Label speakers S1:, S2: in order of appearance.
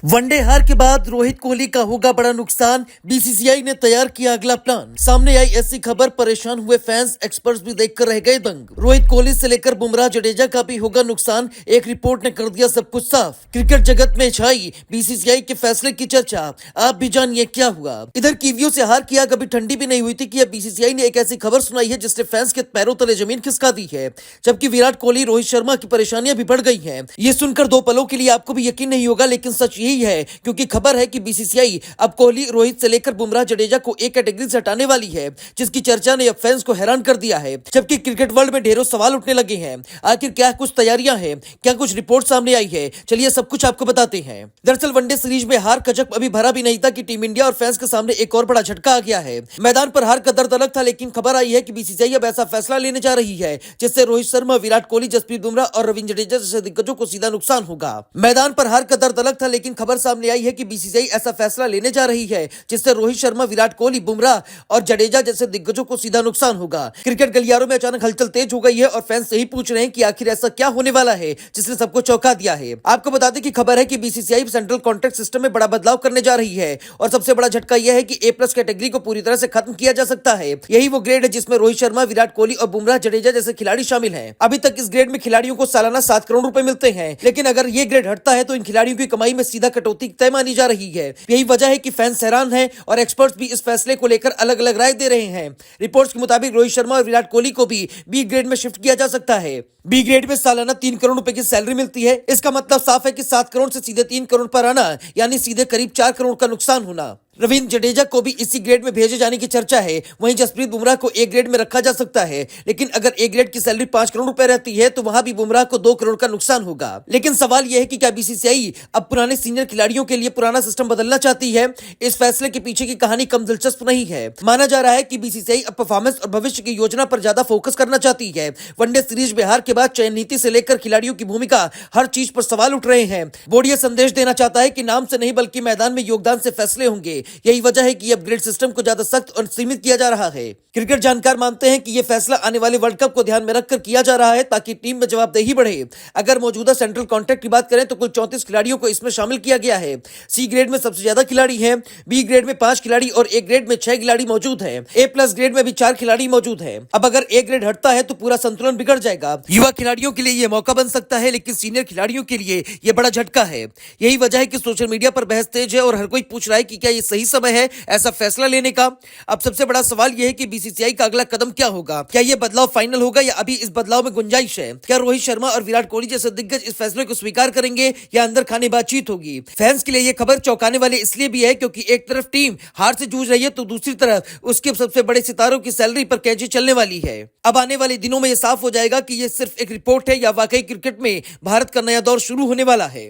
S1: One day हार के बाद रोहित कोहली का होगा बड़ा नुकसान। बीसीसीआई ने तैयार किया अगला प्लान। सामने आई ऐसी खबर, परेशान हुए फैंस, एक्सपर्ट्स भी देखकर रह गए दंग। रोहित कोहली से लेकर बुमराह जडेजा का भी होगा नुकसान। एक रिपोर्ट ने कर दिया सब कुछ साफ। क्रिकेट जगत में छाई बीसीसीआई के फैसले की चर्चा। आप भी जानिए क्या हुआ। इधर कीवियों से हार की आग अभी ठंडी भी नहीं हुई थी कि अब बीसीसीआई ने एक ऐसी खबर सुनाई है जिसने फैंस के पैरों तले जमीन खिसका दी है। जबकि विराट कोहली, रोहित शर्मा की परेशानियां भी बढ़ गई हैं। ये सुनकर दो पलों के लिए आपको भी यकीन नहीं होगा, लेकिन सच यही है, क्योंकि खबर है कि बीसीसीआई अब कोहली, रोहित से लेकर बुमराह, जडेजा को एक कैटेगरी से हटाने वाली है, जिसकी चर्चा ने अब फैंस को हैरान कर दिया है। जबकि क्रिकेट वर्ल्ड में ढेरों सवाल उठने लगे हैं। आखिर क्या कुछ तैयारियां हैं, क्या कुछ रिपोर्ट सामने आई है, चलिए सब कुछ आपको बताते हैं। दरअसल वनडे सीरीज में हार का जख्म अभी भरा भी नहीं था कि टीम इंडिया और फैंस के सामने एक और बड़ा झटका आ गया है। मैदान पर हार का दर्द अलग था, लेकिन खबर आई है कि बीसीसीआई अब ऐसा फैसला लेने जा रही है जिससे रोहित शर्मा, विराट कोहली, जसप्रीत बुमराह और रविंद्र जडेजा जैसे दिग्गजों को सीधा नुकसान होगा। मैदान पर हार का दर्द अलग था, लेकिन खबर सामने आई है कि बीसीसीआई ऐसा फैसला लेने जा रही है जिससे रोहित शर्मा, विराट कोहली, बुमराह और जडेजा जैसे दिग्गजों को सीधा नुकसान होगा। क्रिकेट गलियारों में अचानक हलचल तेज हो गई है और फैंस यही पूछ रहे हैं कि आखिर ऐसा क्या होने वाला है जिसने सबको चौंका दिया है। आपको बता दें कि खबर है कि बीसीसीआई सेंट्रल कॉन्ट्रैक्ट सिस्टम में बड़ा बदलाव करने जा रही है और सबसे बड़ा झटका यह है कि A+ कैटेगरी को पूरी तरह से खत्म किया जा सकता है। यही वो ग्रेड है जिसमें रोहित शर्मा, विराट कोहली और बुमराह, जडेजा जैसे खिलाड़ी शामिल हैं। अभी तक इस ग्रेड में खिलाड़ियों को सालाना 7 करोड़ रुपए मिलते हैं, लेकिन अगर ये ग्रेड हटता है तो इन खिलाड़ियों की कमाई में सीधा कटौती तय मानी जा रही है। यही वजह है कि फैंस हैरान हैं और एक्सपर्ट्स भी इस फैसले को लेकर अलग अलग राय दे रहे हैं। रिपोर्ट्स के मुताबिक रोहित शर्मा और विराट कोहली को भी बी ग्रेड में शिफ्ट किया जा सकता है। बी ग्रेड में सालाना 3 करोड़ रुपए की सैलरी मिलती है। इसका मतलब साफ है कि 7 करोड़ से सीधे 3 करोड़ पर आना, यानी सीधे करीब 4 करोड़ का नुकसान होना। रविंद्र जडेजा को भी इसी ग्रेड में भेजे जाने की चर्चा है। वहीं जसप्रीत बुमराह को ए ग्रेड में रखा जा सकता है, लेकिन अगर ए ग्रेड की सैलरी 5 करोड़ रुपए रहती है तो वहां भी बुमराह को 2 करोड़ का नुकसान होगा। लेकिन सवाल यह है कि क्या बीसीसीआई अब पुराने सीनियर खिलाड़ियों के लिए पुराना सिस्टम बदलना चाहती है? इस फैसले के पीछे की कहानी कम दिलचस्प नहीं है। माना जा रहा है कि बीसीसीआई अब परफॉर्मेंस और भविष्य की योजना पर ज्यादा फोकस करना चाहती है। वनडे सीरीज में हार के बाद चयन नीति से लेकर खिलाड़ियों की भूमिका, हर चीज पर सवाल उठ रहे हैं। बोर्ड यह संदेश देना चाहता है कि नाम से नहीं बल्कि मैदान में योगदान से फैसले होंगे। यही वजह है कि अपग्रेड सिस्टम को ज्यादा सख्त और सीमित किया जा रहा है। क्रिकेट जानकार मानते हैं कि यह फैसला आने वाले वर्ल्ड कप को ध्यान में रखकर किया जा रहा है ताकि टीम में जवाबदेही बढ़े। अगर मौजूदा सेंट्रल कॉन्ट्रैक्ट की बात करें तो कुल 34 खिलाड़ियों को इसमें शामिल किया गया है। सी ग्रेड में सबसे ज्यादा खिलाड़ी हैं, बी ग्रेड में 5 खिलाड़ी और ए ग्रेड में 6 खिलाड़ी मौजूद हैं। A+ ग्रेड में भी 4 खिलाड़ी मौजूद हैं। अब अगर ए ग्रेड हटता है तो पूरा संतुलन बिगड़ जाएगा। युवा खिलाड़ियों के लिए यह मौका बन सकता है, लेकिन सीनियर खिलाड़ियों के लिए यह बड़ा झटका है। यही वजह है कि सोशल मीडिया पर बहस तेज है और हर कोई पूछ रहा है कि क्या यह सही समय है ऐसा फैसला लेने का। अब सबसे बड़ा सवाल यह है कि बीसीसीआई का अगला कदम क्या होगा। क्या यह बदलाव फाइनल होगा या अभी इस बदलाव में गुंजाइश है? क्या रोहित शर्मा और विराट कोहली जैसे दिग्गज इस फैसले को स्वीकार करेंगे या अंदर खाने बातचीत होगी? फैंस के लिए यह खबर चौंकाने वाली इसलिए भी है क्योंकि एक तरफ टीम हार से जूझ रही है तो दूसरी तरफ उसके सबसे बड़े सितारों की सैलरी पर कैची चलने वाली है। अब आने वाले दिनों में यह साफ हो जाएगा कि यह सिर्फ एक रिपोर्ट है या वाकई क्रिकेट में भारत का नया दौर शुरू होने वाला है।